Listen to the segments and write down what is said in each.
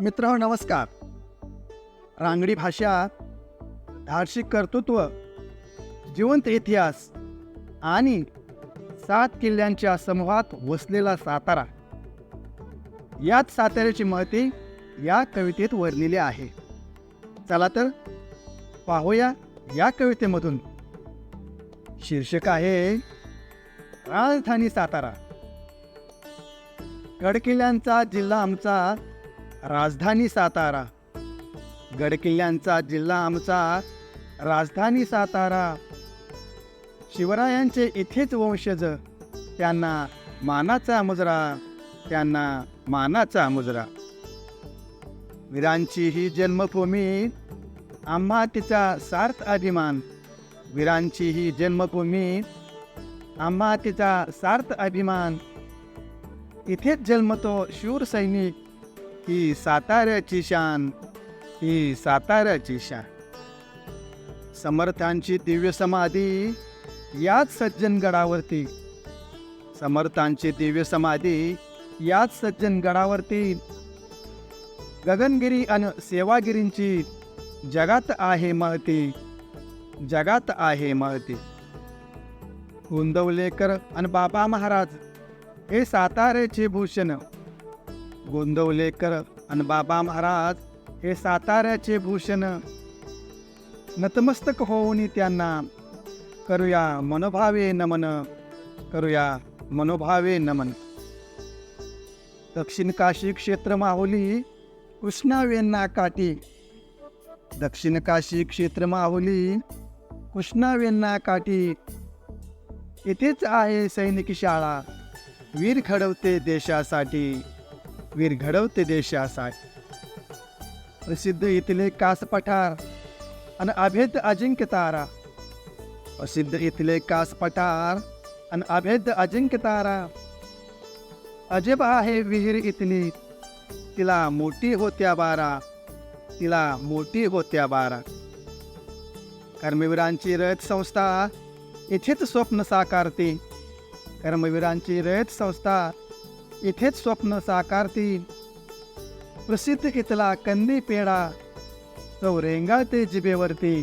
मित्रांनो नमस्कार. रांगडी भाषा, धाडसी कर्तृत्व, जिवंत इतिहास आणि 7 किल्ल्यांच्या समूहात वसलेला सातारा, याच साताऱ्याची महती या कवितेत वर्णिली आहे. चला तर पाहूया या कवितेमधून. शीर्षक आहे राजधानी सातारा. गडकिल्ल्यांचा जिल्हा आमचा, राजधानी सातारा. गडकिल्ल्यांचा जिल्हा आमचा, राजधानी सातारा. शिवरायांचे इथेच वंशज, त्यांना मानाचा मुजरा, त्यांना मानाचा मुजरा. वीरांची ही जन्मभूमी, आम्हा तिचा सार्थ अभिमान. वीरांची ही जन्मभूमी, आम्हा तिचा सार्थ अभिमान. इथेच जन्मतो शूर सैनिक, ही साताऱ्याची शान, ही साताऱ्याची शान. समर्थांची दिव्य समाधी याच सज्जनगडावरती. समर्थांची दिव्य समाधी याच सज्जनगडावरती. गगनगिरी अन सेवागिरींची जगात आहे महती, जगात आहे महती. गोंदवलेकर अन बाबा महाराज हे साताऱ्याचे भूषण. गोंदवलेकर अन बाबा महाराज हे साताऱ्याचे भूषण. नतमस्तक होऊन त्यांना करूया मनोभावे नमन, करूया मनोभावे नमन. दक्षिण काशी क्षेत्र माहुली, कृष्णा वेण्णा काठी. दक्षिण काशी क्षेत्र माहुली, कृष्णा वेण्णा काठी. इथेच आहे सैनिकी शाळा, वीर घडवते देशासाठी, वीर घडवते देशासाठी. प्रसिद्ध इथले कास पठार आणि अभेद अजिंक्य तारा. प्रसिद्ध इथले कास पठार आणि अभेद अजिंक्य तारा. अजब आहे विहीर इथली, तिला मोठी होत्या बारा, तिला मोठी होत्या बारा. कर्मवीरांची रयत संस्था इथेच स्वप्न साकारते. कर्मवीरांची रयत संस्था इथेच स्वप्न साकारती. प्रसिद्ध इथला कंदी पेढा, चव रेंगाळते जिभेवरती,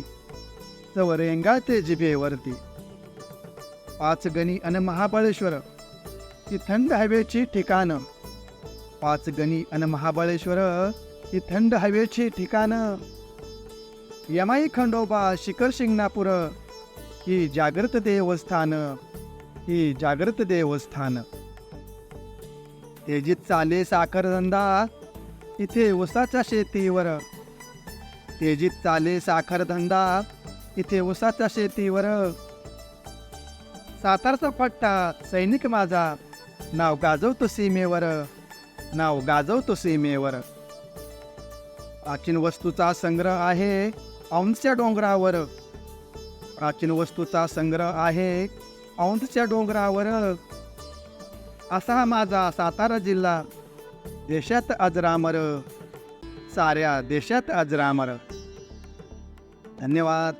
चव रेंगाळते जिभेवरती. पाचगणी अन महाबळेश्वर ही थंड हवेची ठिकाणं. पाचगणी अन महाबळेश्वर ही थंड हवेची ठिकाणं. यमाई खंडोबा शिखर शिंगणापूर ही जागृत देवस्थान, ही जागृत देवस्थान. तेजीत चाले साखरधंदा इथे ऊसाच्या शेतीवर. तेजीत चाले साखरधंदा इथे ऊसाच्या शेतीवर. सातारचा पट्टा सैनिक माझा, नाव गाजवतो सीमेवर, नाव गाजवतो सीमेवर. प्राचीन वस्तूचा संग्रह आहे औंधच्या डोंगरावर. प्राचीन वस्तूचा संग्रह आहे औंधच्या डोंगरावर. असा माझा सातारा जिल्हा, देशात अजरामर, साऱ्या देशात अजरामर. धन्यवाद.